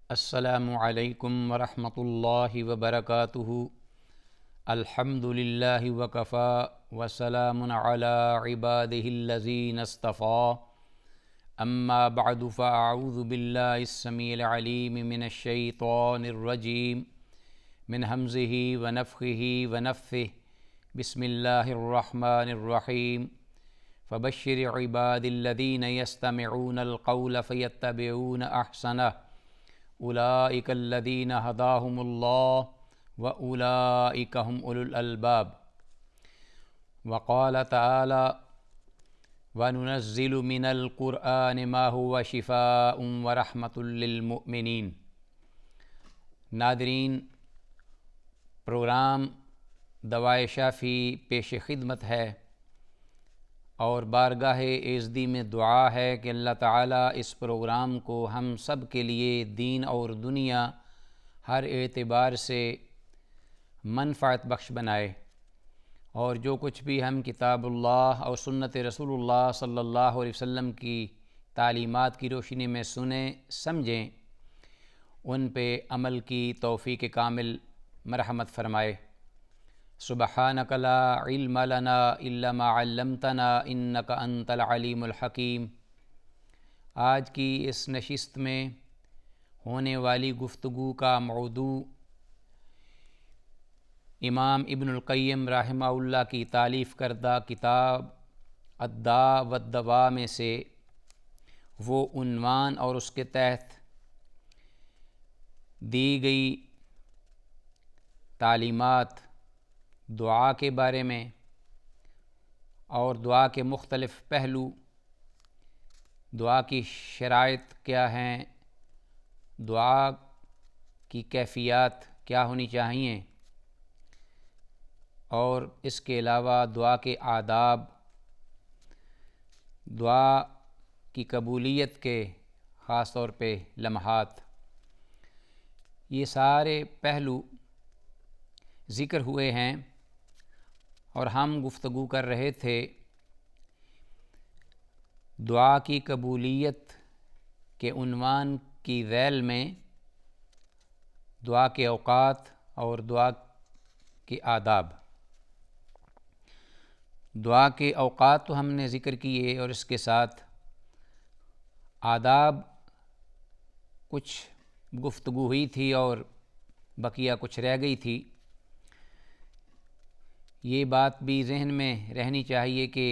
السلام علیکم ورحمۃ اللہ وبرکاتہ۔ الحمد للہ وکفی وسلام علی عبادہ الذین اصطفی، اما بعد فاعوذ باللہ السمیع العلیم من الشیطان الرجیم من ہمزہ ونفخہ ونفثہ، بسم اللہ الرحمن الرحیم۔ فبشر عباد الذین یستمعون القول فیتبعون احسنہ، اولئک الذین ھداھم اللہ واولئک ھم اولو الالباب۔ وقال تعالی وَنُنَزِّلُ مِنَ الْقُرْآنِ مَا هُوَ شِفَاءٌ وَرَحْمَةٌ لِّلْمُؤْمِنِينَ۔ ناظرین، پروگرام دوائے شافی پیش خدمت ہے اور بارگاہ ایزدی میں دعا ہے کہ اللہ تعالیٰ اس پروگرام کو ہم سب کے لیے دین اور دنیا ہر اعتبار سے منفعت بخش بنائے، اور جو کچھ بھی ہم کتاب اللہ اور سنت رسول اللہ صلی اللہ علیہ وسلم کی تعلیمات کی روشنی میں سنیں سمجھیں، ان پہ عمل کی توفیق کامل مرحمت فرمائے۔ سبحانک لا علم لنا الا ما علمتنا انک انت العلیم الحکیم۔ آج کی اس نشست میں ہونے والی گفتگو کا موضوع امام ابن القیم رحمہ اللہ کی تالیف کردہ کتاب الداء والدواء میں سے وہ عنوان اور اس کے تحت دی گئی تعلیمات دعا کے بارے میں اور دعا کے مختلف پہلو، دعا کی شرائط کیا ہیں، دعا کی کیفیات کیا ہونی چاہیے، اور اس کے علاوہ دعا کے آداب، دعا کی قبولیت کے خاص طور پہ لمحات، یہ سارے پہلو ذکر ہوئے ہیں، اور ہم گفتگو کر رہے تھے دعا کی قبولیت کے عنوان کی ذیل میں دعا کے اوقات اور دعا کے آداب۔ دعا کے اوقات تو ہم نے ذکر کیے، اور اس کے ساتھ آداب کچھ گفتگو ہوئی تھی اور بقیہ کچھ رہ گئی تھی۔ یہ بات بھی ذہن میں رہنی چاہیے کہ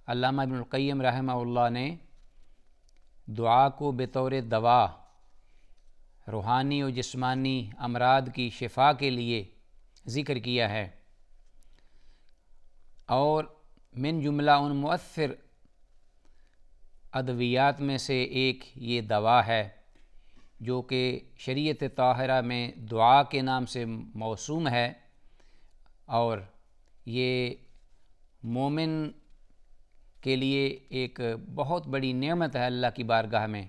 علامہ ابن القیم رحمہ اللہ نے دعا کو بطور دوا روحانی و جسمانی امراض کی شفا کے لیے ذکر کیا ہے، اور من جملہ ان مؤثر ادویات میں سے ایک یہ دوا ہے جو کہ شریعت طاہرہ میں دعا کے نام سے موسوم ہے، اور یہ مومن کے لیے ایک بہت بڑی نعمت ہے اللہ کی بارگاہ میں،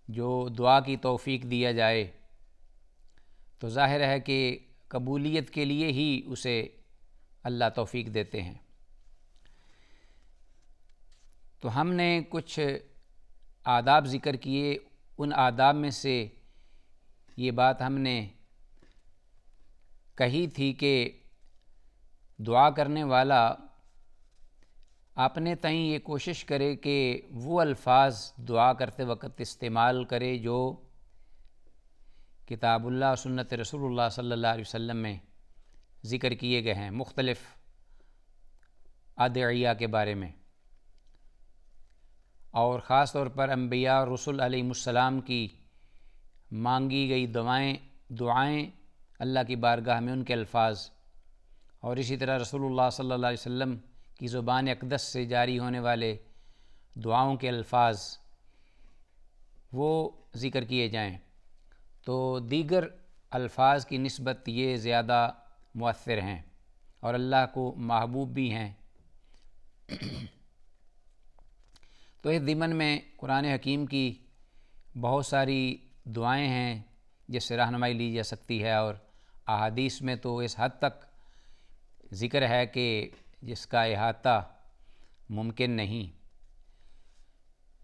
جو دعا کی توفیق دیا جائے تو ظاہر ہے کہ قبولیت کے لیے ہی اسے اللہ توفیق دیتے ہیں۔ تو ہم نے کچھ آداب ذکر کیے، ان آداب میں سے یہ بات ہم نے کہی تھی کہ دعا کرنے والا اپنے تئیں یہ کوشش کرے کہ وہ الفاظ دعا کرتے وقت استعمال کرے جو کتاب اللہ سنت رسول اللہ صلی اللہ علیہ وسلم میں ذکر کیے گئے ہیں مختلف ادعیہ کے بارے میں، اور خاص طور پر انبیاء اور رسول علیہ السلام کی مانگی گئی دعائیں اللہ کی بارگاہ میں ان کے الفاظ، اور اسی طرح رسول اللہ صلی اللہ علیہ وسلم کی زبان اقدس سے جاری ہونے والے دعاؤں کے الفاظ وہ ذکر کیے جائیں، تو دیگر الفاظ کی نسبت یہ زیادہ مؤثر ہیں اور اللہ کو محبوب بھی ہیں۔ تو اس ضمن میں قرآن حکیم کی بہت ساری دعائیں ہیں جس سے رہنمائی لی جا سکتی ہے، اور احادیث میں تو اس حد تک ذکر ہے کہ جس کا احاطہ ممکن نہیں۔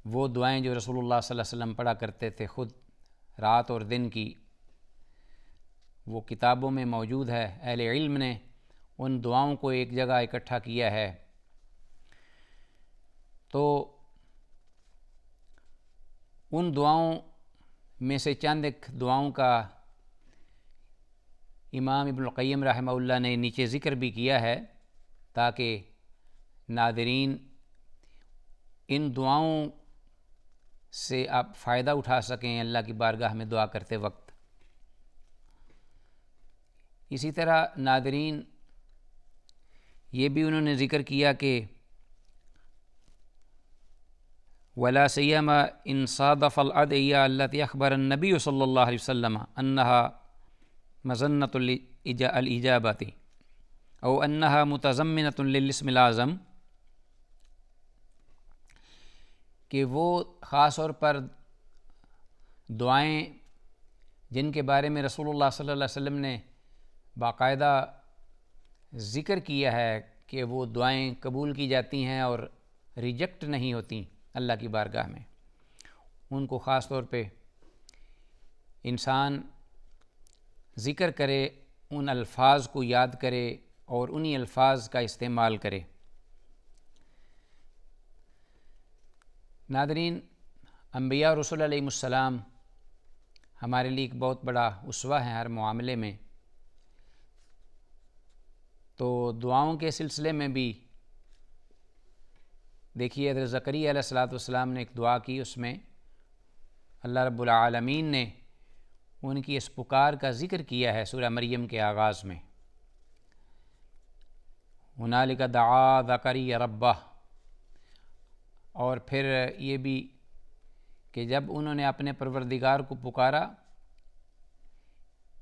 وہ دعائیں جو رسول اللہ صلی اللہ علیہ وسلم پڑھا کرتے تھے خود رات اور دن کی، وہ کتابوں میں موجود ہے۔ اہل علم نے ان دعاؤں کو ایک جگہ اکٹھا کیا ہے۔ تو ان دعاؤں میں سے چند ایک دعاؤں کا امام ابن القیم رحمہ اللہ نے نیچے ذکر بھی کیا ہے، تاکہ ناظرین ان دعاؤں سے آپ فائدہ اٹھا سکیں اللہ کی بارگاہ میں دعا کرتے وقت۔ اسی طرح ناظرین یہ بھی انہوں نے ذکر کیا کہ ولا سیما ان صادف الادعیہ التي اخبر النبی صلی اللہ علیہ وسلم انها مظنۃ الاجابۃ او انها متضمنۃ للاسم الاعظم، کہ وہ خاص طور پر دعائیں جن کے بارے میں رسول اللہ صلی اللہ علیہ وسلم نے باقاعدہ ذکر کیا ہے کہ وہ دعائیں قبول کی جاتی ہیں اور ریجیکٹ نہیں ہوتی اللہ کی بارگاہ میں، ان کو خاص طور پہ انسان ذکر کرے، ان الفاظ کو یاد کرے اور انہی الفاظ کا استعمال کرے۔ ناظرین، انبیاء اور رسول علیہ السلام ہمارے لیے ایک بہت بڑا اسوہ ہے ہر معاملے میں۔ تو دعاؤں کے سلسلے میں بھی دیکھیے حضرت زکریا علیہ السلام نے ایک دعا کی، اس میں اللہ رب العالمین نے ان کی اس پکار کا ذکر کیا ہے سورہ مریم کے آغاز میں، ہنالک دعا زکریا ربہ۔ اور پھر یہ بھی کہ جب انہوں نے اپنے پروردگار کو پکارا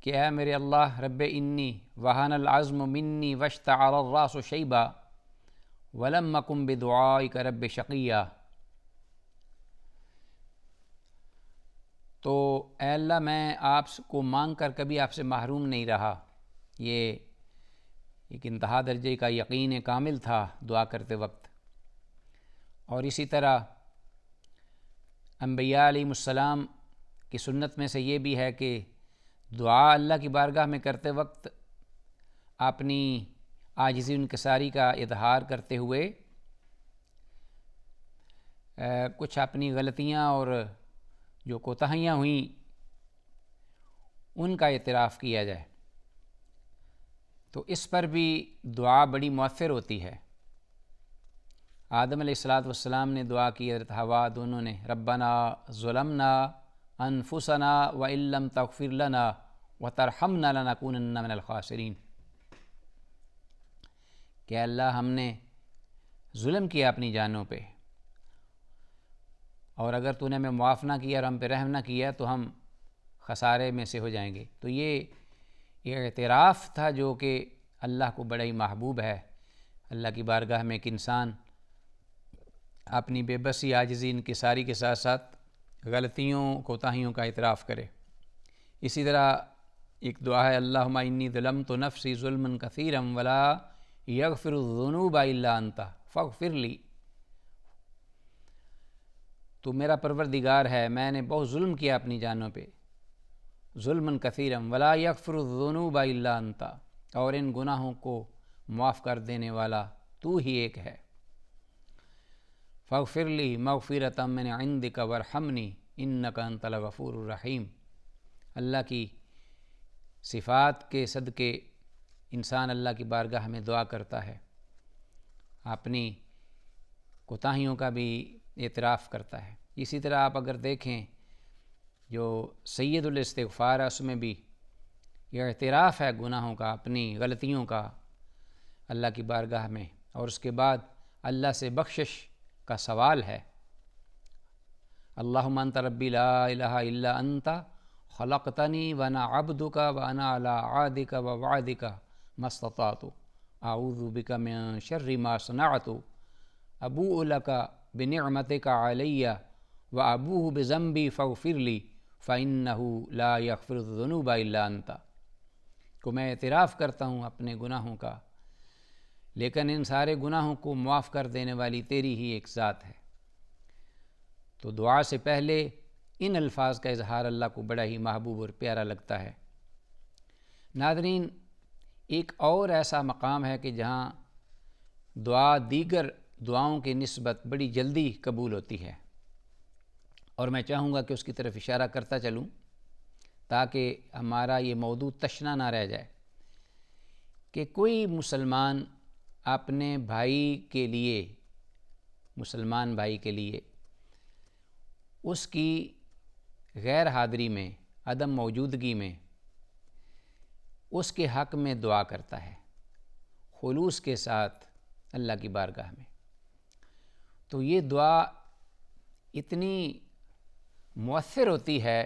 کہ اے میرے اللہ رب انی وہن العظم منی واشتعل الراس شیبا ولم اکن بدعائک رب شقیا، تو اے اللہ میں آپ کو مانگ کر کبھی آپ سے محروم نہیں رہا۔ یہ ایک انتہا درجے کا یقین کامل تھا دعا کرتے وقت۔ اور اسی طرح انبیاء علیہ السلام کی سنت میں سے یہ بھی ہے کہ دعا اللہ کی بارگاہ میں کرتے وقت اپنی عاجزی انکساری کا اظہار کرتے ہوئے کچھ اپنی غلطیاں اور جو کوتاہیاں ہوئیں ان کا اعتراف کیا جائے، تو اس پر بھی دعا بڑی مؤثر ہوتی ہے۔ آدم علیہ السلام نے دعا کی، حضرت حوا دونوں نے ربنا ظلمنا انفسنا وان لم تغفر لنا وترحمنا لنکونن من الخاسرین، کہ اللہ ہم نے ظلم کیا اپنی جانوں پہ، اور اگر تو نے ہمیں معاف نہ کیا اور ہم پہ رحم نہ کیا تو ہم خسارے میں سے ہو جائیں گے۔ تو یہ اعتراف تھا جو کہ اللہ کو بڑا ہی محبوب ہے، اللہ کی بارگاہ میں ایک انسان اپنی بے بسی عاجزی انکساری کے ساتھ ساتھ غلطیوں کوتاہیوں کا اعتراف کرے۔ اسی طرح ایک دعا ہے اللہم انی ظلمت نفسی ظلما کثیرا ولا یغفر الذنوب الا انت فاغفر لی، تو میرا پروردگار ہے میں نے بہت ظلم کیا اپنی جانوں پہ، ظلما کثیرا ولا یغفر الذنوب الا انت، اور ان گناہوں کو معاف کر دینے والا تو ہی ایک ہے۔ فاغفر لی مغفرۃ من عندک وارحمنی انک انت الغفور الرحیم۔ اللہ کی صفات کے صدقے انسان اللہ کی بارگاہ میں دعا کرتا ہے، اپنی کوتاہیوں کا بھی اعتراف کرتا ہے۔ اسی طرح آپ اگر دیکھیں جو سید الاستغفار ہے اس میں بھی یہ اعتراف ہے گناہوں کا، اپنی غلطیوں کا اللہ کی بارگاہ میں، اور اس کے بعد اللہ سے بخشش کا سوال ہے۔ اللہم انت ربی لا الہ الا انت خلقتنی وانا عبدک وانا علی عہدک ووعدک ما استطعت اعوذ بک من شر ما صنعت ابوء لک بنعمتک علی وابوء بذنبی فاغفر لی فانہ لا یغفر الذنوب الا انت، کو میں اعتراف کرتا ہوں اپنے گناہوں کا، لیکن ان سارے گناہوں کو معاف کر دینے والی تیری ہی ایک ذات ہے، تو دعا سے پہلے ان الفاظ کا اظہار اللہ کو بڑا ہی محبوب اور پیارا لگتا ہے۔ ناظرین، ایک اور ایسا مقام ہے کہ جہاں دعا دیگر دعاؤں کی نسبت بڑی جلدی قبول ہوتی ہے، اور میں چاہوں گا کہ اس کی طرف اشارہ کرتا چلوں تاکہ ہمارا یہ موضوع تشنا نہ رہ جائے، کہ کوئی مسلمان اپنے بھائی کے لیے، مسلمان بھائی کے لیے اس کی غیر حاضری میں، عدم موجودگی میں اس کے حق میں دعا کرتا ہے خلوص کے ساتھ اللہ کی بارگاہ میں، تو یہ دعا اتنی مؤثر ہوتی ہے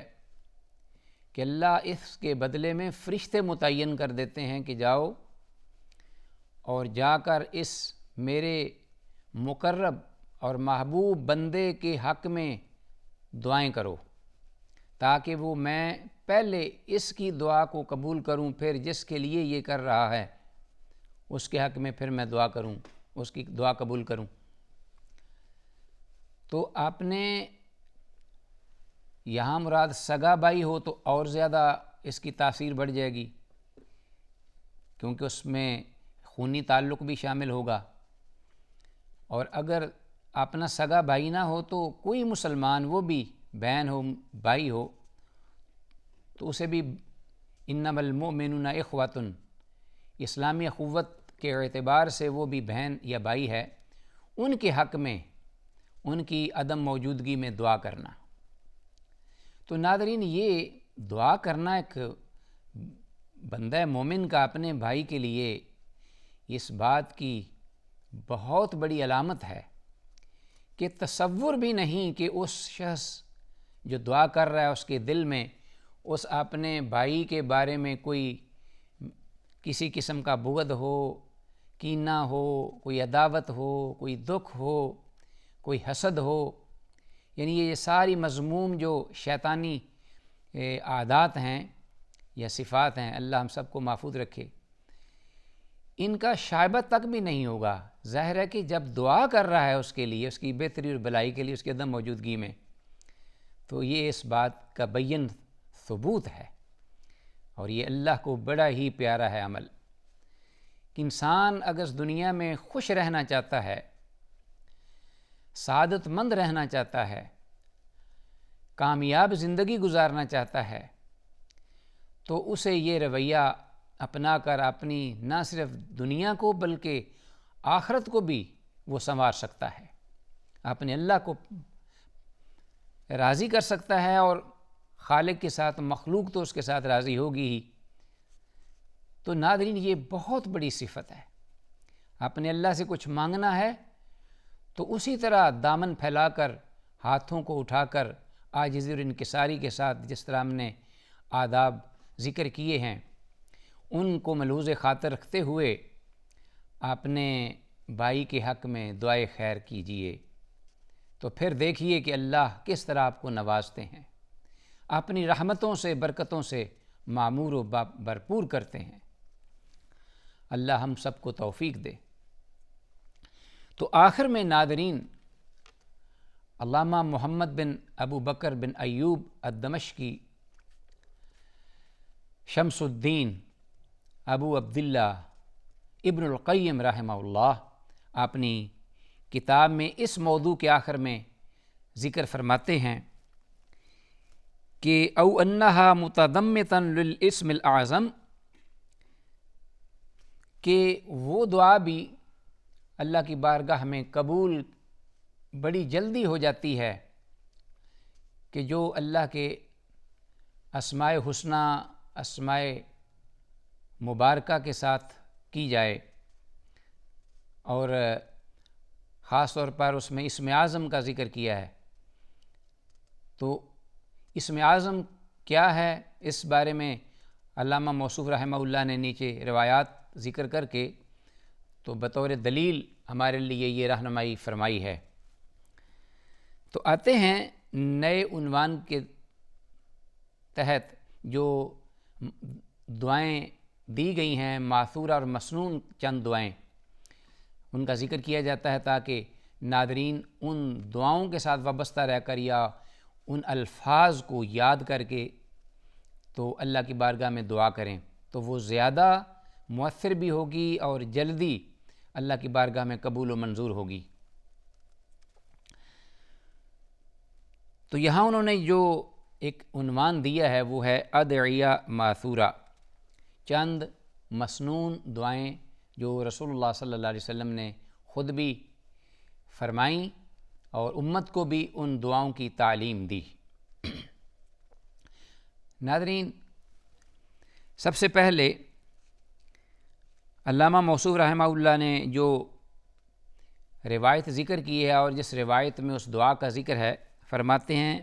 کہ اللہ اس کے بدلے میں فرشتے متعین کر دیتے ہیں کہ جاؤ اور جا کر اس میرے مقرب اور محبوب بندے کے حق میں دعائیں کرو، تاکہ وہ میں پہلے اس کی دعا کو قبول کروں، پھر جس کے لیے یہ کر رہا ہے اس کے حق میں پھر میں دعا کروں، اس کی دعا قبول کروں۔ تو آپ نے یہاں مراد سگا بھائی ہو تو اور زیادہ اس کی تاثیر بڑھ جائے گی، کیونکہ اس میں خونی تعلق بھی شامل ہوگا، اور اگر اپنا سگا بھائی نہ ہو تو کوئی مسلمان، وہ بھی بہن ہو بھائی ہو، تو اسے بھی انما المؤمنون اخوۃ، اسلامی اخوت کے اعتبار سے وہ بھی بہن یا بھائی ہے، ان کے حق میں ان کی عدم موجودگی میں دعا کرنا۔ تو ناظرین، یہ دعا کرنا ایک بندہ مومن کا اپنے بھائی کے لیے اس بات کی بہت بڑی علامت ہے کہ تصور بھی نہیں کہ اس شخص جو دعا کر رہا ہے اس کے دل میں اس اپنے بھائی کے بارے میں کوئی کسی قسم کا بغض ہو، کینہ ہو، کوئی عداوت ہو، کوئی دکھ ہو، کوئی حسد ہو، یعنی یہ ساری مذموم جو شیطانی عادات ہیں یا صفات ہیں، اللہ ہم سب کو محفوظ رکھے، ان کا شائبہ تک بھی نہیں ہوگا۔ ظاہر ہے کہ جب دعا کر رہا ہے اس کے لیے، اس کی بہتری اور بھلائی کے لیے، اس کی عدم موجودگی میں، تو یہ اس بات کا بین ثبوت ہے، اور یہ اللہ کو بڑا ہی پیارا ہے عمل کہ انسان اگر اس دنیا میں خوش رہنا چاہتا ہے، سعادت مند رہنا چاہتا ہے، کامیاب زندگی گزارنا چاہتا ہے، تو اسے یہ رویہ اپنا کر اپنی نہ صرف دنیا کو بلکہ آخرت کو بھی وہ سنوار سکتا ہے، اپنے اللہ کو راضی کر سکتا ہے، اور خالق کے ساتھ مخلوق تو اس کے ساتھ راضی ہوگی ہی۔ تو ناظرین، یہ بہت بڑی صفت ہے، اپنے اللہ سے کچھ مانگنا ہے تو اسی طرح دامن پھیلا کر، ہاتھوں کو اٹھا کر، عاجزی اور انکساری کے ساتھ، جس طرح ہم نے آداب ذکر کیے ہیں ان کو ملحوظ خاطر رکھتے ہوئے اپنے بھائی کے حق میں دعائے خیر کیجیے، تو پھر دیکھیے کہ اللہ کس طرح آپ کو نوازتے ہیں، اپنی رحمتوں سے، برکتوں سے معمور و بھرپور کرتے ہیں۔ اللہ ہم سب کو توفیق دے۔ تو آخر میں ناظرین، علامہ محمد بن ابو بکر بن ایوب الدمشقی شمس الدین ابو عبداللہ ابن القیم رحمہ اللہ اپنی کتاب میں اس موضوع کے آخر میں ذکر فرماتے ہیں کہ او انہا متضمنۃ للاسم الاعظم، کہ وہ دعا بھی اللہ کی بارگاہ میں قبول بڑی جلدی ہو جاتی ہے کہ جو اللہ کے اسماء حسنی، اسماء مبارکہ کے ساتھ کی جائے، اور خاص طور پر اس میں اسم اعظم کا ذکر کیا ہے۔ تو اسم اعظم کیا ہے، اس بارے میں علامہ موصوف رحمہ اللہ نے نیچے روایات ذکر کر کے تو بطور دلیل ہمارے لیے یہ رہنمائی فرمائی ہے۔ تو آتے ہیں نئے عنوان کے تحت جو دعائیں دی گئی ہیں، ماثورہ اور مسنون چند دعائیں، ان کا ذکر کیا جاتا ہے تاکہ ناظرین ان دعاؤں کے ساتھ وابستہ رہ کر یا ان الفاظ کو یاد کر کے تو اللہ کی بارگاہ میں دعا کریں تو وہ زیادہ مؤثر بھی ہوگی اور جلدی اللہ کی بارگاہ میں قبول و منظور ہوگی۔ تو یہاں انہوں نے جو ایک عنوان دیا ہے وہ ہے ادعیہ ماثورہ، چند مسنون دعائیں جو رسول اللہ صلی اللہ علیہ وسلم نے خود بھی فرمائیں اور امت کو بھی ان دعاؤں کی تعلیم دی۔ ناظرین، سب سے پہلے علامہ موصوف رحمہ اللہ نے جو روایت ذکر کی ہے اور جس روایت میں اس دعا کا ذکر ہے، فرماتے ہیں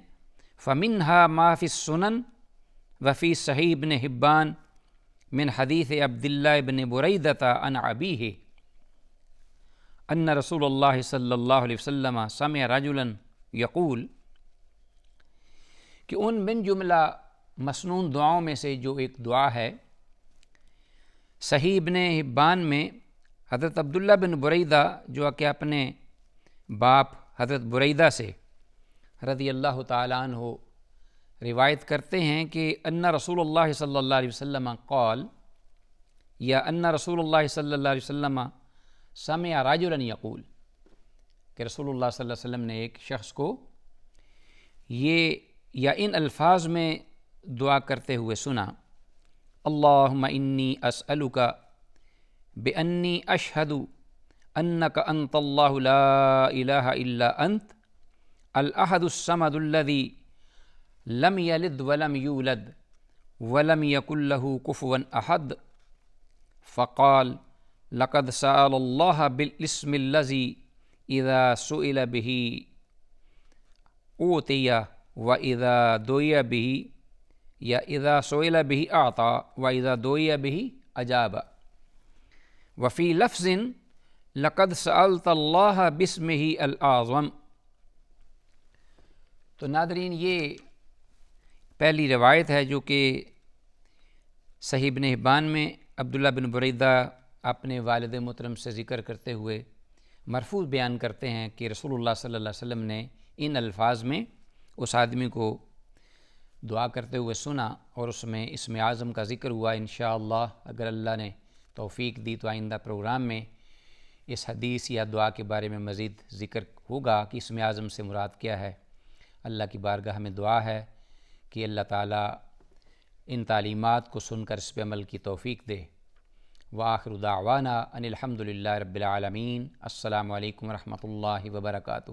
فَمِنْهَا مَا فِي السُّنَنِ وَفِي صحیح ابن حبان من حدیث عبداللہ ابن بریدۃ عن ابیہ ان رسول اللہ صلی اللہ علیہ وسلم سمع رجلا یقول، کہ ان من جملہ مسنون دعاؤں میں سے جو ایک دعا ہے، صحیح ابن حبان میں حضرت عبداللہ بن بریدہ جو کہ اپنے باپ حضرت بریدہ سے رضی اللہ تعالیٰ عنہ روایت کرتے ہیں کہ ان رسول اللہ صلی اللہ علیہ وسلم قال، یا ان رسول اللہ صلی اللہ علیہ وسلم سمع رجلا یقول، کہ رسول اللہ صلی اللہ علیہ وسلم نے ایک شخص کو یہ یا ان الفاظ میں دعا کرتے ہوئے سنا، اللہم انی اسألک بانی اشہد انک انت اللہ لا الہ الا انت الاحد الصمد الذی لم یلد ولم یولد ولم یکن لہ کفوا احد، فقال لقد سأل اللہ بالاسم الذی اذا سئل به اعطی واذا دعی به یا اذا سئل به اعطى واذا دعی به اجاب، وفی لفظ لقد سألت اللہ باسمہ الاعظم۔ تو ناظرین، یہ پہلی روایت ہے جو کہ صحیح ابن حبان میں عبداللہ بن بریدہ اپنے والد محترم سے ذکر کرتے ہوئے مرفوع بیان کرتے ہیں کہ رسول اللہ صلی اللہ علیہ وسلم نے ان الفاظ میں اس آدمی کو دعا کرتے ہوئے سنا اور اس میں اسم اعظم کا ذکر ہوا۔ انشاءاللہ اگر اللہ نے توفیق دی تو آئندہ پروگرام میں اس حدیث یا دعا کے بارے میں مزید ذکر ہوگا کہ اسم اعظم سے مراد کیا ہے۔ اللہ کی بارگاہ میں دعا ہے کہ اللہ تعالیٰ ان تعلیمات کو سن کر اس پہ عمل کی توفیق دے۔ وآخر دعوانا ان الحمد للہ رب العالمین۔ السلام علیکم ورحمۃ اللہ وبرکاتہ۔